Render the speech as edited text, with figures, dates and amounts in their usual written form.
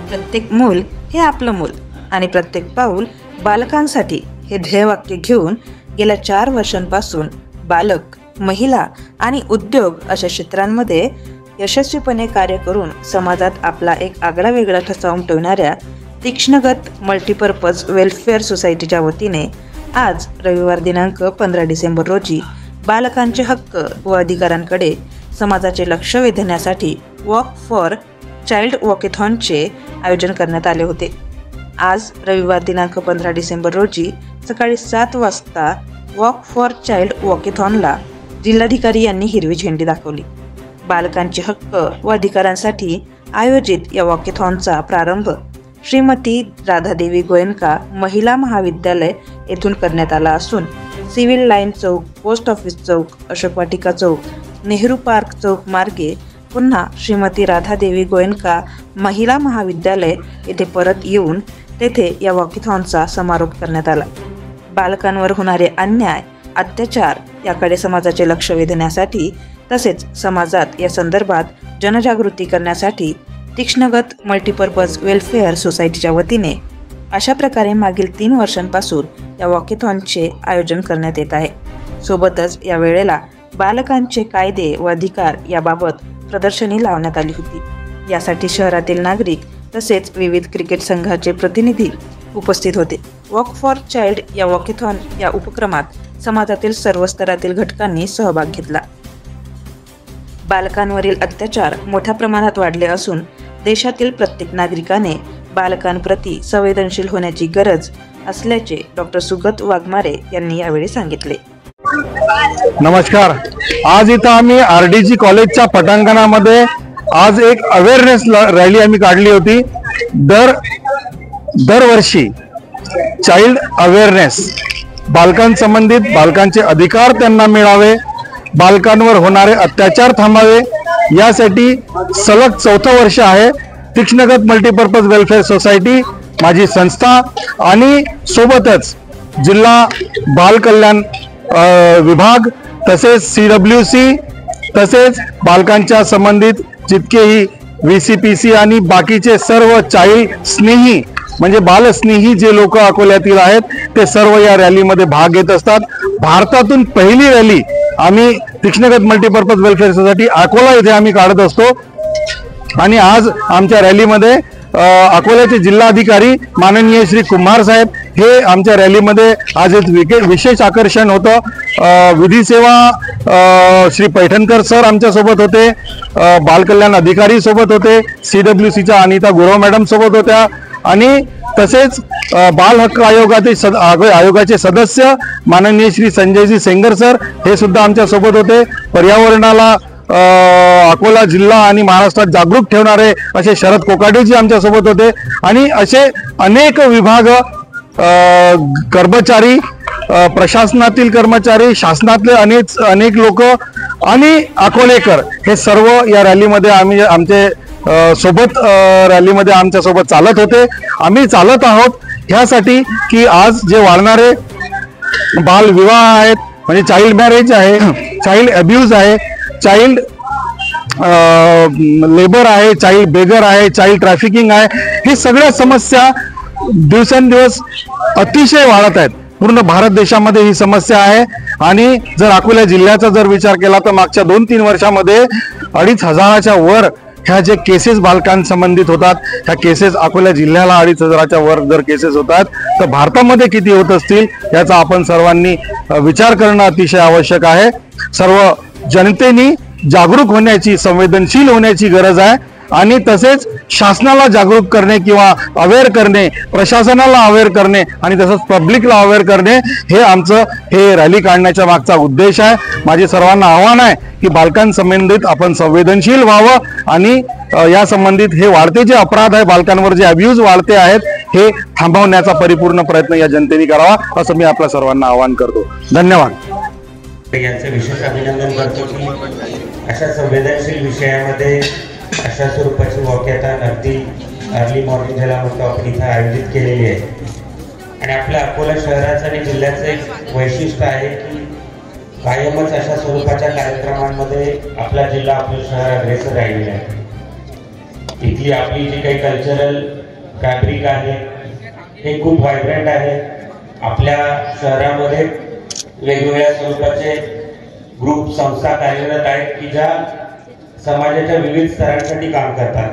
प्रत्येक मूल हे आपलं मूल आणि प्रत्येक पाऊल बालकांसाठी हे ध्येयवाक्य घेऊन गेल्या 4 वर्षांपासून बालक, महिला आणि उद्योग अशा क्षेत्रांमध्ये यशस्वीपणे कार्य करून समाजात आपला एक आगळावेगळा ठसा उमटवणाऱ्या तीक्ष्णगत मल्टीपर्पज वेलफेअर सोसायटीच्या वतीने आज रविवार दिनांक 15 डिसेंबर रोजी बालकांचे हक्क व अधिकारांकडे समाजाचे लक्ष वेधण्यासाठी वॉक फॉर चाइल्ड वॉकेथॉनचे आयोजन करण्यात आले होते। आज रविवार दिनांक 15 डिसेंबर रोजी सकाळी 7 वाजता वॉक फॉर चाइल्ड वॉकेथॉनला जिल्हाधिकारी यांनी हिरवी झेंडी दाखवली। बालकांचे हक्क व अधिकारांसाठी आयोजित या वॉकेथॉनचा प्रारंभ श्रीमती राधादेवी गोयनका महिला महाविद्यालय येथून करण्यात आला असून सिव्हिल लाईन चौक, पोस्ट ऑफिस चौक, अशोक वाटिका चौक, नेहरू पार्क चौक मार्गे पुन्हा श्रीमती राधादेवी गोयनका महिला महाविद्यालय येथे परत येऊन तेथे या वॉकेथॉनचा समारोप करण्यात आला। बालकांवर होणारे अन्याय, अत्याचार याकडे समाजाचे लक्ष वेधण्यासाठी तसेच समाजात या संदर्भात जनजागृती करण्यासाठी तीक्ष्णगत मल्टीपर्पज वेलफेअर सोसायटीच्या वतीने अशा प्रकारे मागील 3 वर्षांपासून या वॉकेथॉनचे आयोजन करण्यात येत आहे। सोबतच या वेळेला बालकांचे कायदे व अधिकार याबाबत प्रदर्शनी लावण्यात आली होती। यासाठी शहरातील नागरिक तसेच विविध क्रिकेट संघाचे प्रतिनिधी उपस्थित होते। वॉक फॉर चाइल्ड या वॉकेथॉन या उपक्रमात समाजातील सर्व स्तरातील घटकांनी सहभाग घेतला। बालकांवरील अत्याचार मोठ्या प्रमाणात वाढले असून देशातील प्रत्येक नागरिकाने बालकांप्रती संवेदनशील होण्याची गरज असल्याचे डॉक्टर सुगत वाघमारे यांनी यावेळी सांगितले। नमस्कार। आज इथं आम्ही आरडीजी कॉलेजच्या पटांगणामध्ये आज एक अवेअरनेस रॅली आम्ही काढली होती। दरवर्षी चाइल्ड अवेअरनेस, बालकांसंबंधित बालकांचे अधिकार त्यांना मिळावे, बालकांवर होणारे अत्याचार थांबावे यासाठी सलग 4थं वर्ष आहे तीक्ष्णगत मल्टीपर्पज वेलफेअर सोसायटी माझी संस्था आणि सोबतच जिल्हा बाल कल्याण विभाग तसेच CWC तसेच बालकांच्या संबंधित जितकेही VCPC आणि बाकीचे सर्व चाइल्ड स्नेही म्हणजे बालस्नेही जे लोक अकोल्यातील आहेत ते सर्व या रॅलीमध्ये भाग घेत असतात। भारतातून पहिली रॅली आम्ही तीक्ष्णगत मल्टीपर्पज वेलफेअर सोसायटी अकोला इथे आम्ही काढत असतो आणि आज आमच्या रॅलीमध्ये अकोल्याचे जिल्हाधिकारी माननीय श्री कुमार साहेब हे आमच्या रॅलीमध्ये आज एक विशेष आकर्षण होतं। विधी सेवा श्री पैठणकर सर आमच्या सोबत होते, बालकल्याण अधिकारी सोबत होते, CWCच्या अनिता गुरव मॅडम सोबत होत्या आणि तसेच बाल हक्क आयोगाचे सदस्य माननीय श्री संजयजी सेंगर सर हे सुद्धा आमच्या सोबत होते। पर्यावरणाला अकोला जिल्हा आणि महाराष्ट्रात जागरूक ठेवणारे असे शरद कोकाटेजी आमच्या सोबत होते आणि असे अनेक विभाग, कर्मचारी, प्रशासनातील कर्मचारी, शासनातले अनेक लोक आणि अकोलेकर हे सर्व या रॅलीमध्ये आम्ही आमचे सोबत रॅलीमध्ये आमच्या सोबत चालत होते। आम्ही चालत आहोत ह्यासाठी की आज जे वाढणारे बाल विवाह आहेत म्हणजे चाइल्ड मॅरेज आहे, चाइल्ड अब्यूज आहे, चाइल्ड लेबर आहे, चाइल्ड बेगर आहे, चाइल्ड ट्रॅफिकिंग आहे, ही सगळ्या समस्या दिवसेंदिवस अतिशय वाढत आहेत। पूर्ण भारत देशामध्ये ही समस्या आहे आणि जर अकोला जिल्ह्याचा जर विचार केला तर मागच्या 2-3 वर्षामध्ये 2,500च्या वर ह्या जे केसेस बालकांसंबंधित होतात, ह्या केसेस अकोला जिल्ह्याला 2,500च्या वर जर केसेस होतात तर भारतामध्ये किती होत असतील याचा आपण सर्वांनी विचार करणं अतिशय आवश्यक आहे। सर्व जनतेने जागरूक होण्याची, संवेदनशील होण्याची गरज आहे आणि तसेच शासनाला जागरूक करणे किंवा अवेअर करणे, प्रशासनाला अवेअर करणे आणि तसंच पब्लिकला अवेअर करणे हे आमचं हे रॅली काढण्याच्या मागचा उद्देश आहे। माझे सर्वांना आव्हान आहे की बालकांसंबंधित आपण संवेदनशील व्हावं आणि या संबंधित हे वाढते जे अपराध आहे, बालकांवर जे अब्यूज वाढते आहेत हे थांबवण्याचा परिपूर्ण प्रयत्न या जनतेने करावा असं मी आपल्या सर्वांना आवाहन करतो। धन्यवाद। यांचं विशेष अभिनंदन करतो की अशा संवेदनशील विषयामध्ये अशा स्वरूपाची वॉकॅथॉन अगदी अर्ली मॉर्निंग ज्याला म्हणतो आपण इथे आयोजित केलेली आहे आणि आपल्या अकोला शहराचं आणि जिल्ह्याचं एक वैशिष्ट्य आहे की कायमच अशा स्वरूपाच्या कार्यक्रमांमध्ये आपला जिल्हा, आपलं शहर अग्रेसर राहिलेलं आहे। इथली आपली जी काही कल्चरल फॅब्रिक आहे हे खूप व्हायब्रंट आहे। आपल्या शहरामध्ये वेगवेगळ्या स्वरूपाचे ग्रुप संस्था कार्यरत आहेत की ज्या समाजाच्या विविध स्तरांसाठी काम करतात।